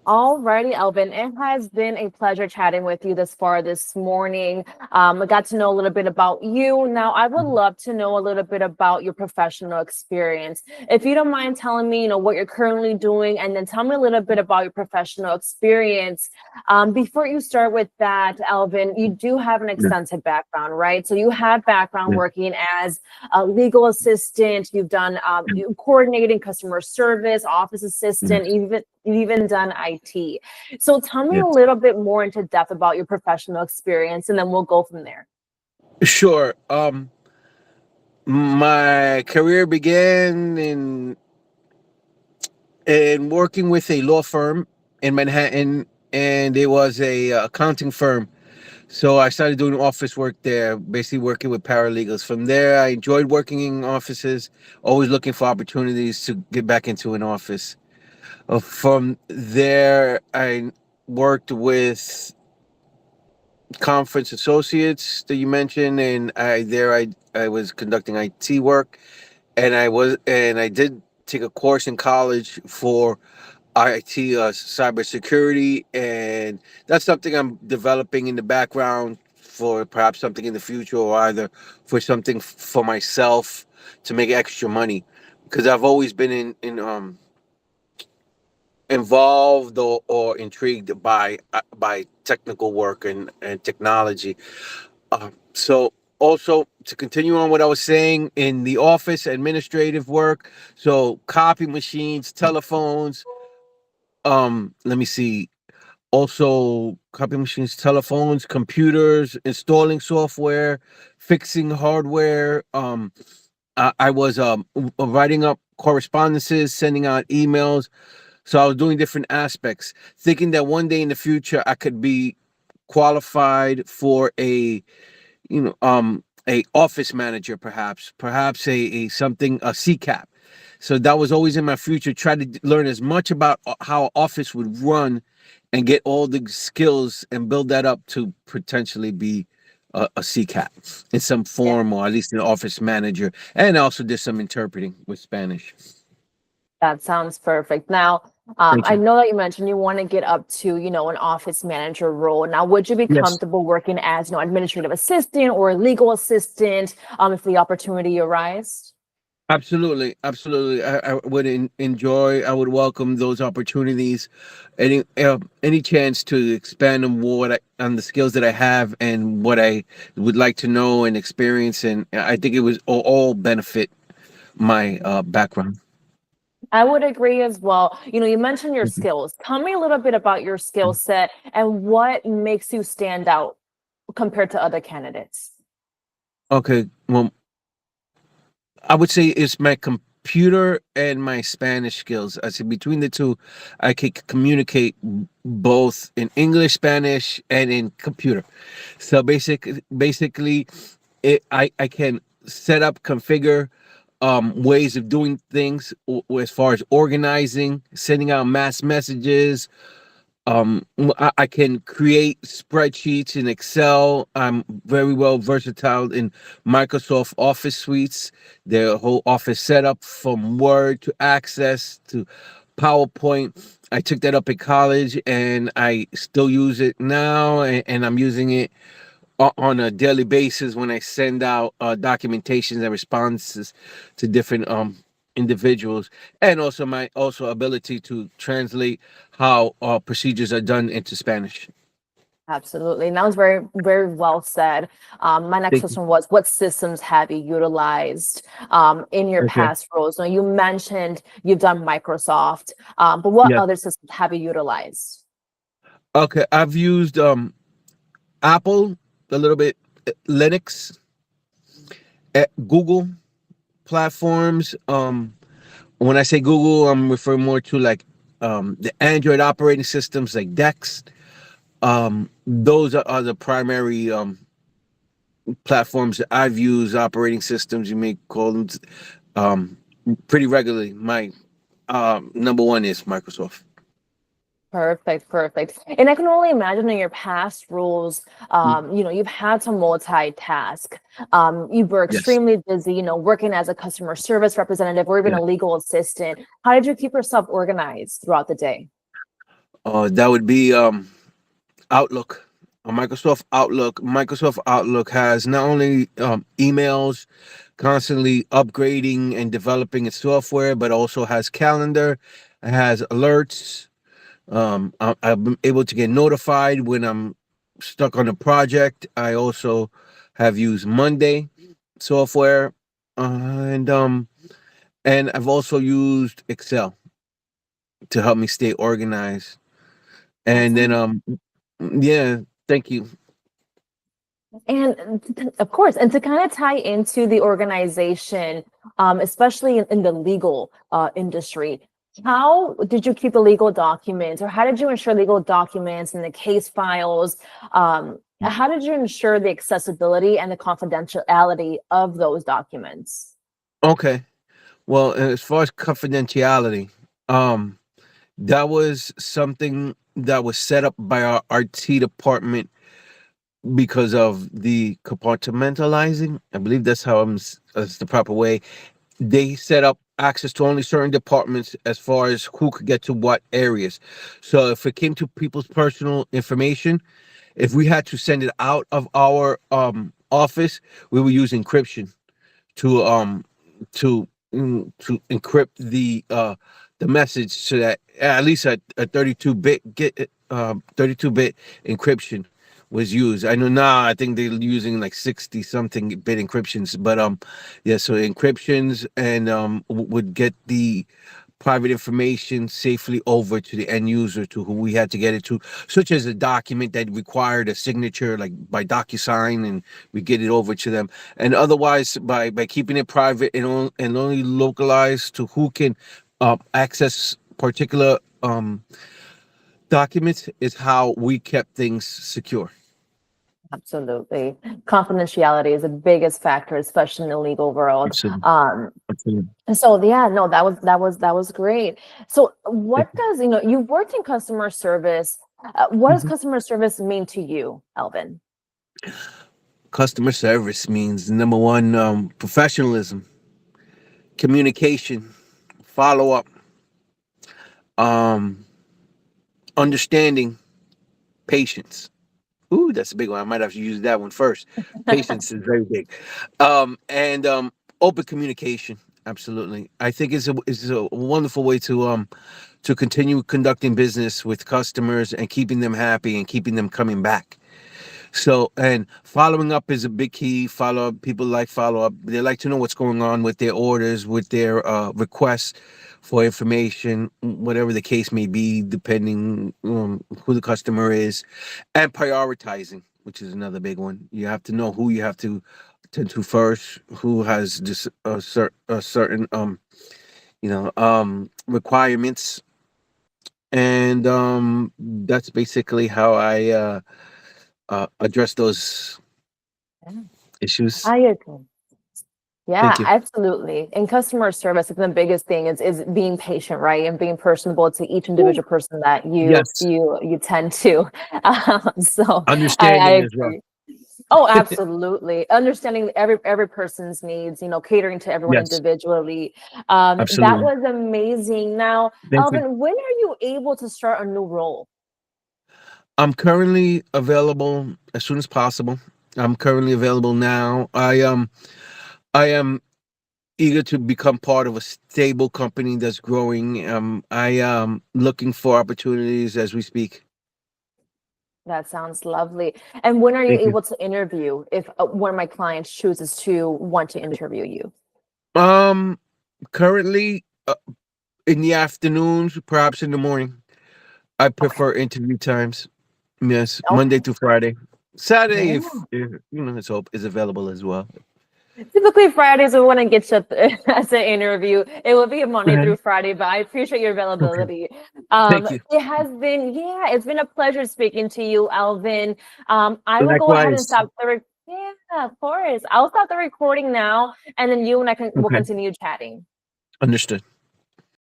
Alrighty, Elvin. It has been a pleasure chatting with you this far this morning. I got to know a little bit about you. Now, I would Mhm. love to know a little bit about your professional experience. If you don't mind telling me, what you're currently doing, and then tell me a little bit about your professional experience. Before you start with that, Elvin, you do have an Yeah, extensive background, right? So you have background yeah, working as a legal assistant. You've done yeah, coordinating customer service, office assistant, yes, even done IT. So tell me a yes. little bit more into depth about your professional experience, and then we'll go from there. Sure. My career began in working with a law firm in Manhattan, and it was a accounting firm. So I started doing office work there, basically working with paralegals. From there, I enjoyed working in offices, always looking for opportunities to get back into an office. From there, I worked with conference associates that you mentioned, and I was conducting IT work, and I did take a course in college for IT cybersecurity, and that's something I'm developing in the background for perhaps something in the future, or either for something for myself to make extra money, because I've always been in involved or intrigued by technical work and technology. So also to continue on what I was saying in the office administrative work, so copy machines, telephones, let me see, also copy machines, telephones, computers, installing software, fixing hardware. I was writing up correspondences, sending out emails. So I was doing different aspects, thinking that one day in the future I could be qualified for a office manager, perhaps a something a CCAP. So that was always in my future. Try to learn as much about how office would run, and get all the skills and build that up to potentially be a CCAP in some Yeah, form, or at least an office manager. And I also did some interpreting with Spanish. that sounds perfect. Now, Thank I you. know that you mentioned you want to get up to, an office manager role. Now, would you be Yes. comfortable working as, administrative assistant or a legal assistant, if the opportunity arise? Absolutely, absolutely. I would enjoy. I would welcome those opportunities, any chance to expand on on the skills that I have and what I would like to know and experience. And I think it was all benefit my background. I would agree as well. You mentioned your skills. Tell me a little bit about your skill set and what makes you stand out compared to other candidates. Okay, well, I would say it's my computer and my Spanish skills. I say between the two, I can communicate both in English, Spanish, and in computer. So basically, I can set up, configure ways of doing things, as far as organizing, sending out mass messages. I can create spreadsheets in Excel. I'm very well versatile in Microsoft Office suites, their whole office setup from Word to Access to PowerPoint. I took that up in college, and I still use it now, and I'm using it on a daily basis when I send out documentations and responses to different individuals, and also my also ability to translate how procedures are done into Spanish. Absolutely. And that was very, very well said. My next Thank you. question was, what systems have you utilized in your Okay. past roles? Now, you mentioned you've done Microsoft, but what Yes. other systems have you utilized? Okay. I've used Apple a little bit, Linux, Google platforms. When I say Google, I'm referring more to like the Android operating systems like Dex. Those are the primary platforms that I've used, operating systems you may call them, um, pretty regularly. My number one is Microsoft. Perfect, perfect. And I can only imagine in your past roles, you've had to multitask. You were Yes. extremely busy, working as a customer service representative or even Yeah. a legal assistant. How did you keep yourself organized throughout the day? That would be Outlook. Microsoft Outlook. Microsoft Outlook has not only emails, constantly upgrading and developing its software, but also has calendar. It has alerts. I've been able to get notified when I'm stuck on a project. I also have used Monday software, and I've also used Excel to help me stay organized. And then Awesome. yeah, thank you. And of course, and to kind of tie into the organization, especially in the legal industry, how did you keep the legal documents, or how did you ensure legal documents and the case files? How did you ensure the accessibility and the confidentiality of those documents? Okay. Well, as far as confidentiality, um, that was something that was set up by our RT department because of the compartmentalizing. I believe that's the proper way. They set up access to only certain departments as far as who could get to what areas. So if it came to people's personal information, if we had to send it out of our office, we would use encryption to to encrypt the message so that at least a 32-bit encryption was used. I know now I think they're using like 60 something bit encryptions, but yeah, so encryptions and would get the private information safely over to the end user to who we had to get it to, such as a document that required a signature, like by DocuSign, and we get it over to them. And otherwise, by keeping it private and only localized to who can access particular documents, is how we kept things secure. Absolutely. Confidentiality is the biggest factor, especially in the legal world. Absolutely. Um, Absolutely. and so yeah, no, that was great. So Thank what does, you've worked in customer service. What does you. customer service mean to you, Elvin? Customer service means number one, professionalism, communication, follow up, um, understanding, patience. Ooh, that's a big one. I might have to use that one first. Patience is very big. And open communication. Absolutely. I think it's a wonderful way to continue conducting business with customers and keeping them happy and keeping them coming back. So, and following up is a big key. Follow up. People like follow up. They like to know what's going on with their orders, with their requests for information, whatever the case may be, depending who the customer is, and prioritizing, which is another big one. You have to know who you have to attend to first, who has just a certain requirements, and that's basically how I address those Yeah, issues. I agree. Yeah, Thank you. absolutely. In customer service, I think the biggest thing is being patient, right? And being personable to each individual person that you Yes, you you tend to. So I understanding as well. agree. Oh, absolutely. Understanding every person's needs, catering to everyone Yes, individually. That absolutely. was amazing. Now, Thank you. Alvin, when are you able to start a new role? I'm currently available as soon as possible. I'm currently available now. I am eager to become part of a stable company that's growing. I am looking for opportunities as we speak. That sounds lovely. And when are you Thank you. able to interview if one of my clients chooses to want to interview you? Um, Currently in the afternoons, perhaps in the morning. I Okay. prefer interview times. Yes, Monday Okay. through Friday. Saturday, Yeah. if it's hope is available as well. Typically Fridays we want to get you as an interview. It will be a Monday Okay. through Friday, but I appreciate your Okay. availability. Thank you. It's been a pleasure speaking to you, Alvin. I will go ahead and Likewise. stop yeah, of course. I'll stop the recording now, and then you and I will Okay. continue chatting. Understood.